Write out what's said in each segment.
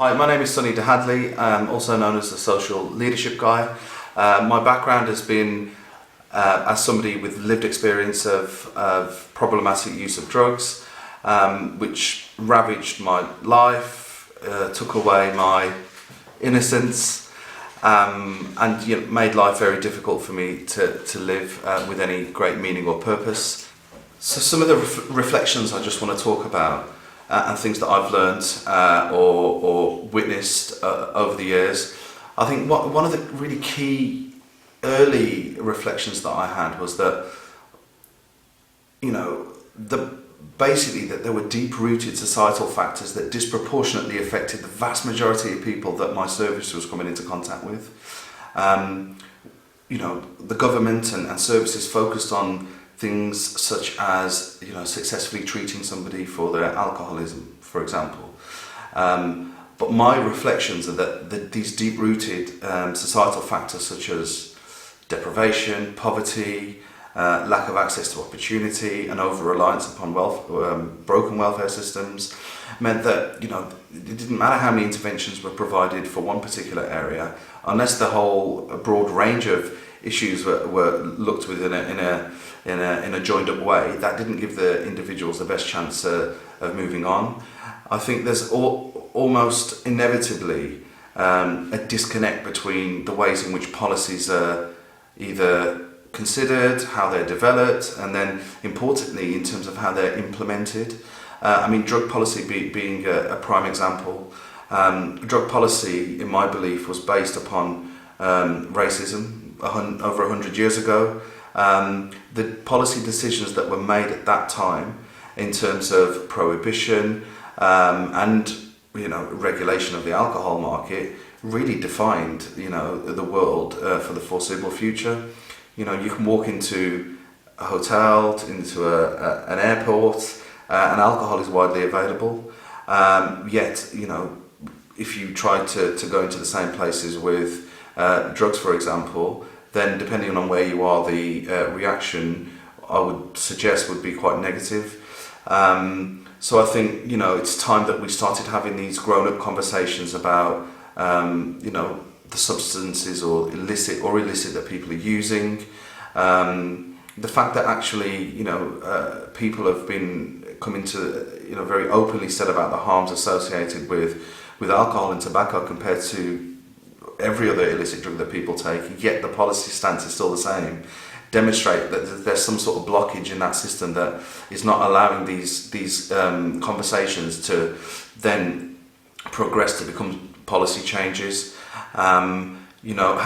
Hi, my name is Dhadley. I'm also known as the social leadership guy. My background has been as somebody with lived experience of problematic use of drugs, which ravaged my life, took away my innocence, and made life very difficult for me to live with any great meaning or purpose. So some of the reflections I just want to talk about and things that I've learned or witnessed over the years. I think one of the really key early reflections that I had was that, basically that there were deep-rooted societal factors that disproportionately affected the vast majority of people that my service was coming into contact with. The government and services focused on things such as successfully treating somebody for their alcoholism, for example. But my reflections are that these deep-rooted societal factors such as deprivation, poverty, lack of access to opportunity, and over-reliance upon broken welfare systems meant that it didn't matter how many interventions were provided for one particular area, unless the whole broad range of issues were looked with in a joined up way. That didn't give the individuals the best chance of moving on. I think there's almost inevitably a disconnect between the ways in which policies are either considered, how they're developed, and then importantly in terms of how they're implemented. Drug policy being a prime example. Drug policy, in my belief, was based upon racism over 100 years ago. The policy decisions that were made at that time in terms of prohibition and regulation of the alcohol market really defined the world for the foreseeable future. You can walk into a hotel, into an airport, and alcohol is widely available. Yet if you try to go into the same places with drugs, for example, then depending on where you are, the reaction I would suggest would be quite negative. So I think it's time that we started having these grown-up conversations about the substances or illicit that people are using. The fact that actually people have been coming to very openly said about the harms associated with alcohol and tobacco compared to every other illicit drug that people take, yet the policy stance is still the same, demonstrate that there's some sort of blockage in that system that is not allowing these conversations to then progress to become policy changes. How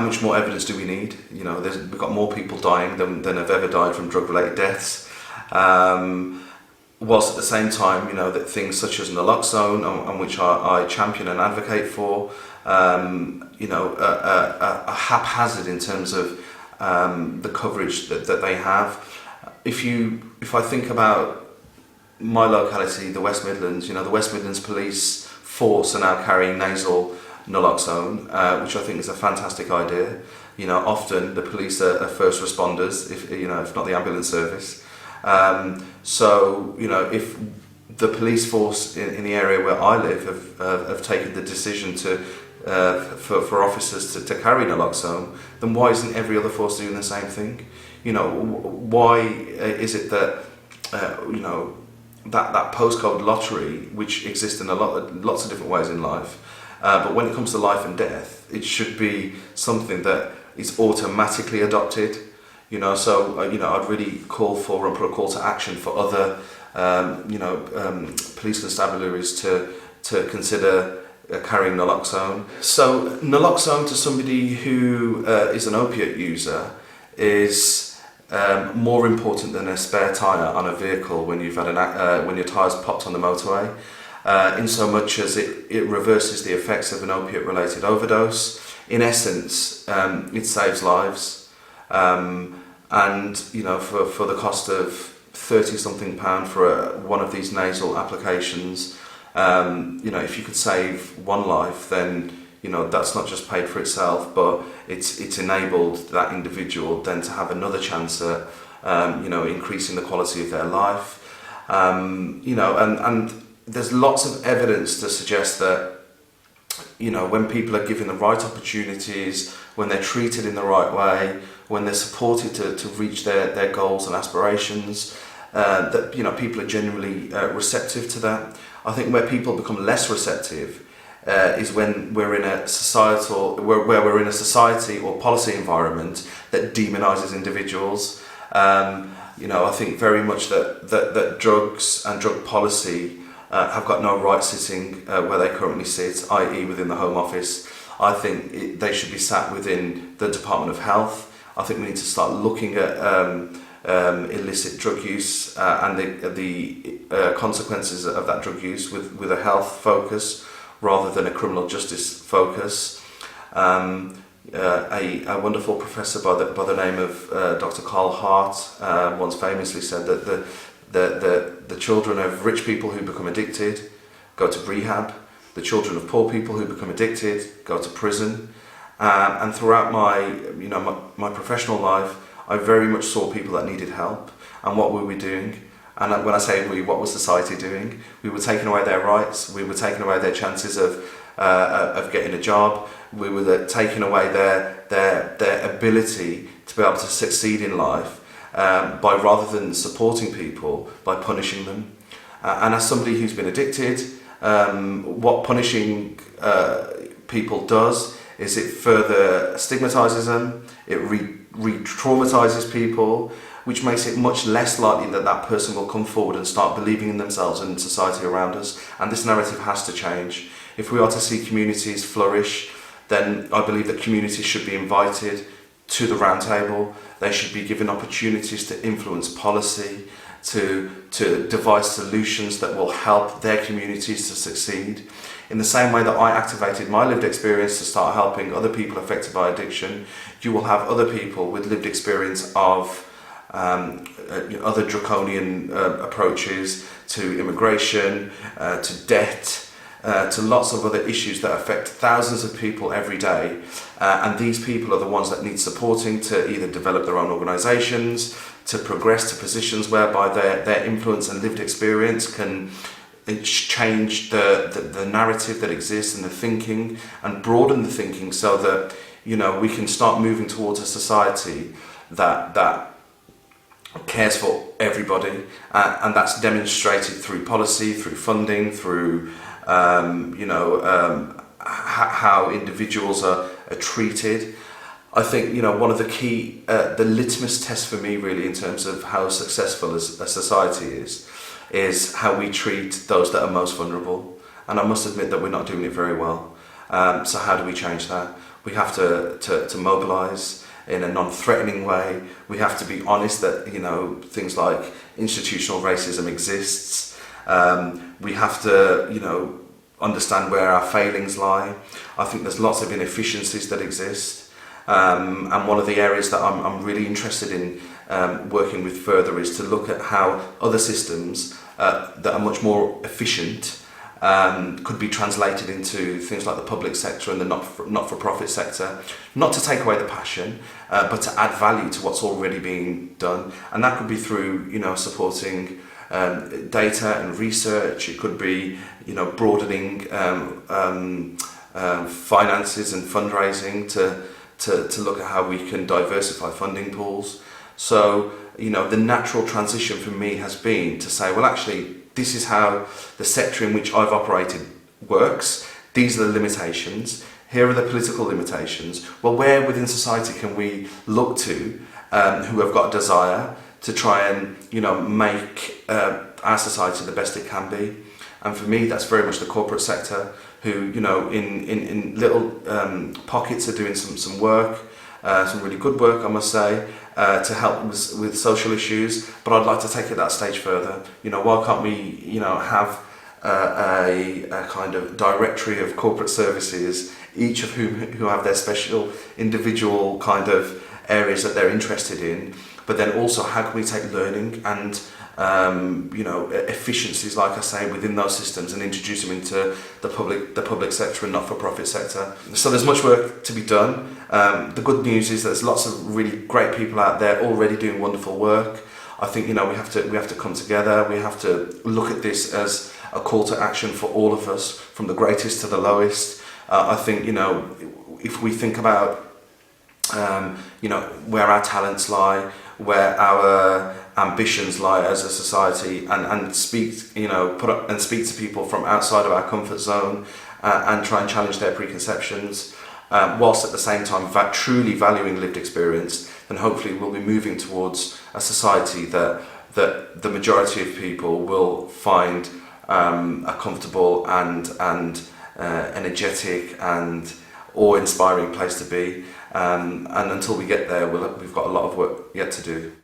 much more evidence do we need? We've got more people dying than have ever died from drug-related deaths. Whilst at the same time, that things such as naloxone, on which I champion and advocate for, a haphazard in terms of the coverage that they have. If I think about my locality, the West Midlands, the West Midlands Police Force are now carrying nasal naloxone, which I think is a fantastic idea. Often the police are first responders, if not the ambulance service. If the police force in the area where I live have taken the decision for officers to carry naloxone, then why isn't every other force doing the same thing? Why is it that that postcode lottery, which exists in lots of different ways in life, but when it comes to life and death, it should be something that is automatically adopted. I'd really call for and put a call to action for other police constabularies to consider carrying naloxone. So naloxone to somebody who is an opiate user is more important than a spare tyre on a vehicle when you've had when your tyres popped on the motorway, in so much as it reverses the effects of an opiate-related overdose. In essence, it saves lives. For the cost of £30-something for one of these nasal applications, if you could save one life, then that's not just paid for itself, but it's enabled that individual then to have another chance at increasing the quality of their life. And there's lots of evidence to suggest that when people are given the right opportunities, when they're treated in the right way, when they're supported to reach their goals and aspirations, that people are generally receptive to that. I think where people become less receptive is when we're in a where we're in a society or policy environment that demonises individuals. I think very much that drugs and drug policy have got no right sitting where they currently sit, i.e. within the Home Office. I think they should be sat within the Department of Health. I think we need to start looking at illicit drug use and the consequences of that drug use with a health focus rather than a criminal justice focus. A wonderful professor by the name of Dr. Carl Hart once famously said that the children of rich people who become addicted go to rehab, the children of poor people who become addicted go to prison. And throughout my professional life, I very much saw people that needed help. And what were we doing? And when I say we, what was society doing? We were taking away their rights. We were taking away their chances of getting a job. We were taking away their ability to be able to succeed in life by, rather than supporting people, by punishing them. And as somebody who's been addicted, what punishing people does is it further stigmatises them, it re-traumatises people, which makes it much less likely that that person will come forward and start believing in themselves and society around us. And this narrative has to change. If we are to see communities flourish, then I believe that communities should be invited to the round table. They should be given opportunities to influence policy, to devise solutions that will help their communities to succeed. In the same way that I activated my lived experience to start helping other people affected by addiction, you will have other people with lived experience of other draconian approaches to immigration, to debt, to lots of other issues that affect thousands of people every day. And these people are the ones that need supporting to either develop their own organisations, to progress to positions whereby their influence and lived experience can change the narrative that exists and the thinking, and broaden the thinking so that we can start moving towards a society that cares for everybody, and that's demonstrated through policy, through funding, through how individuals are treated. I think one of the key, the litmus test for me really in terms of how successful as a society is how we treat those that are most vulnerable. And I must admit that we're not doing it very well. So how do we change that? We have to mobilise in a non-threatening way. We have to be honest that things like institutional racism exists. We have to understand where our failings lie. I think there's lots of inefficiencies that exist. And one of the areas that I'm really interested in working with further is to look at how other systems that are much more efficient could be translated into things like the public sector and the not-for-profit sector, not to take away the passion, but to add value to what's already being done. And that could be through supporting data and research. It could be broadening finances and fundraising to look at how we can diversify funding pools. So the natural transition for me has been to say, well, actually, this is how the sector in which I've operated works. These are the limitations. Here are the political limitations. Well, where within society can we look to who have got a desire to try and make our society the best it can be? And for me, that's very much the corporate sector, who in little pockets are doing some work, some really good work, I must say, to help with social issues. But I'd like to take it that stage further. Why can't we have a kind of directory of corporate services, each of who have their special individual kind of areas that they're interested in, but then also how can we take learning and efficiencies, like I say, within those systems and introduce them into the public sector and not-for-profit sector. So there's much work to be done. The good news is there's lots of really great people out there already doing wonderful work. I think we have to come together. We have to look at this as a call to action for all of us, from the greatest to the lowest. I think, if we think about, where our talents lie, where our ambitions lie as a society, and speak to people from outside of our comfort zone, and try and challenge their preconceptions, whilst at the same time truly valuing lived experience, then hopefully we'll be moving towards a society that the majority of people will find a comfortable and energetic and awe-inspiring place to be. And until we get there, we've got a lot of work yet to do.